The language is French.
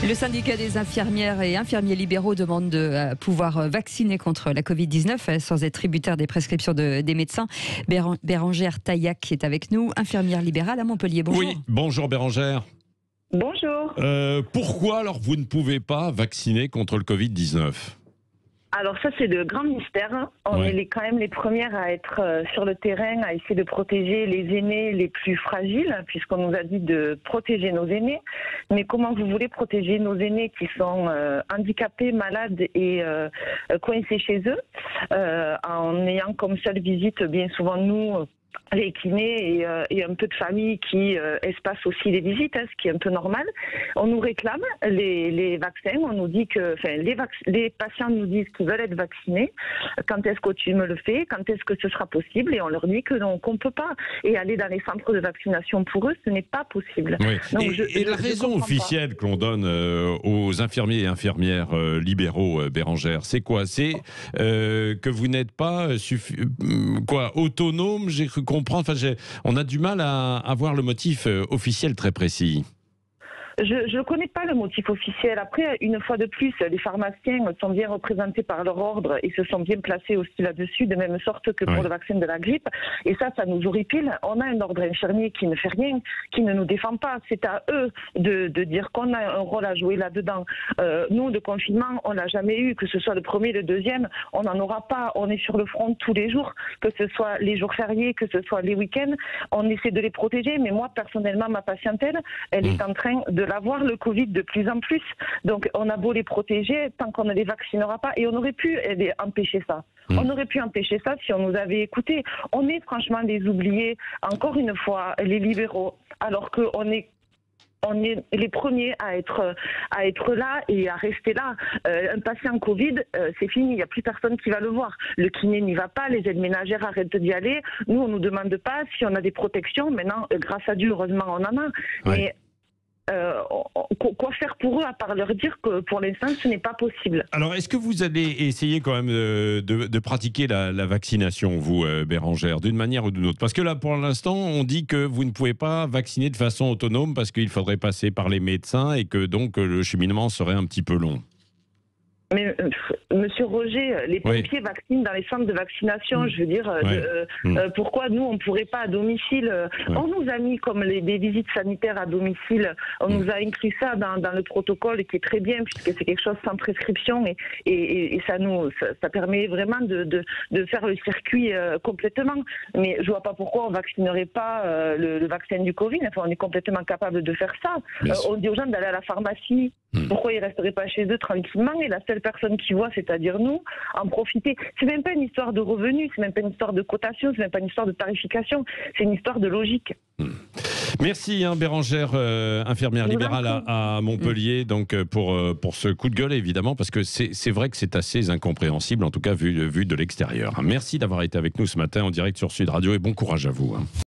Le syndicat des infirmières et infirmiers libéraux demande de pouvoir vacciner contre la Covid-19 sans être tributaire des prescriptions des médecins. Bérangère Taillac qui est avec nous, infirmière libérale à Montpellier. Bonjour. Oui, bonjour Bérangère. Bonjour. Pourquoi alors vous ne pouvez pas vacciner contre le Covid-19 ? Alors ça, c'est de grands mystères. On est quand même les premières à être sur le terrain, à essayer de protéger les aînés les plus fragiles, puisqu'on nous a dit de protéger nos aînés. Mais comment vous voulez protéger nos aînés qui sont handicapés, malades et coincés chez eux, en ayant comme seule visite bien souvent nous, les kinés et un peu de famille qui espacent aussi les visites, ce qui est un peu normal. On nous réclame les vaccins, on nous dit que, les patients nous disent qu'ils veulent être vaccinés. Quand est-ce que tu me le fais ? Quand est-ce que ce sera possible ? Et on leur dit que non, qu'on ne peut pas. Et aller dans les centres de vaccination pour eux, ce n'est pas possible. Oui. Donc, la raison officielle qu'on donne aux infirmiers et infirmières libéraux, Bérangère, c'est quoi ? C'est que vous n'êtes pas autonome, j'ai cru comprendre. Enfin, on a du mal à avoir le motif officiel très précis. Je ne connais pas le motif officiel. Après, une fois de plus, les pharmaciens sont bien représentés par leur ordre et se sont bien placés aussi là-dessus, de même sorte que pour le vaccin de la grippe. Et ça nous horripile. On a un ordre infirmier qui ne fait rien, qui ne nous défend pas. C'est à eux de dire qu'on a un rôle à jouer là-dedans. Nous, le confinement, on l'a jamais eu, que ce soit le premier, le deuxième, on n'en aura pas. On est sur le front tous les jours, que ce soit les jours fériés, que ce soit les week-ends. On essaie de les protéger, mais moi, personnellement, ma patientèle, elle est en train de l'avoir le Covid de plus en plus. Donc on a beau les protéger, tant qu'on ne les vaccinera pas, et on aurait pu empêcher ça. On aurait pu empêcher ça si on nous avait écoutés. On est franchement les oubliés, encore une fois, les libéraux, alors qu'on est les premiers à être là et à rester là. Un patient Covid, c'est fini, il n'y a plus personne qui va le voir. Le kiné n'y va pas, les aides ménagères arrêtent d'y aller. Nous, on ne nous demande pas si on a des protections. Maintenant, grâce à Dieu, heureusement, on en a. Ouais. Mais quoi faire pour eux à part leur dire que pour l'instant ce n'est pas possible. Alors est-ce que vous allez essayer quand même de pratiquer la vaccination, vous Bérangère, d'une manière ou d'une autre ? Parce que là pour l'instant on dit que vous ne pouvez pas vacciner de façon autonome parce qu'il faudrait passer par les médecins et que donc le cheminement serait un petit peu long. Mais Monsieur Roger, les pompiers vaccinent dans les centres de vaccination. Je veux dire, pourquoi nous on ne pourrait pas à domicile On nous a mis comme des visites sanitaires à domicile. On nous a inclus ça dans le protocole qui est très bien puisque c'est quelque chose sans prescription et ça permet vraiment de faire le circuit complètement. Mais je vois pas pourquoi on vaccinerait pas le vaccin du Covid. Enfin, on est complètement capable de faire ça. On dit aux gens d'aller à la pharmacie. Pourquoi ils resteraient pas chez eux tranquillement et la seule personne qui voit, c'est-à-dire nous, en profiter. C'est même pas une histoire de revenus, c'est même pas une histoire de cotation, c'est même pas une histoire de tarification, c'est une histoire de logique. Merci Bérangère, infirmière libérale à Montpellier, donc pour ce coup de gueule évidemment, parce que c'est vrai que c'est assez incompréhensible, en tout cas vu de l'extérieur. Merci d'avoir été avec nous ce matin en direct sur Sud Radio et bon courage à vous.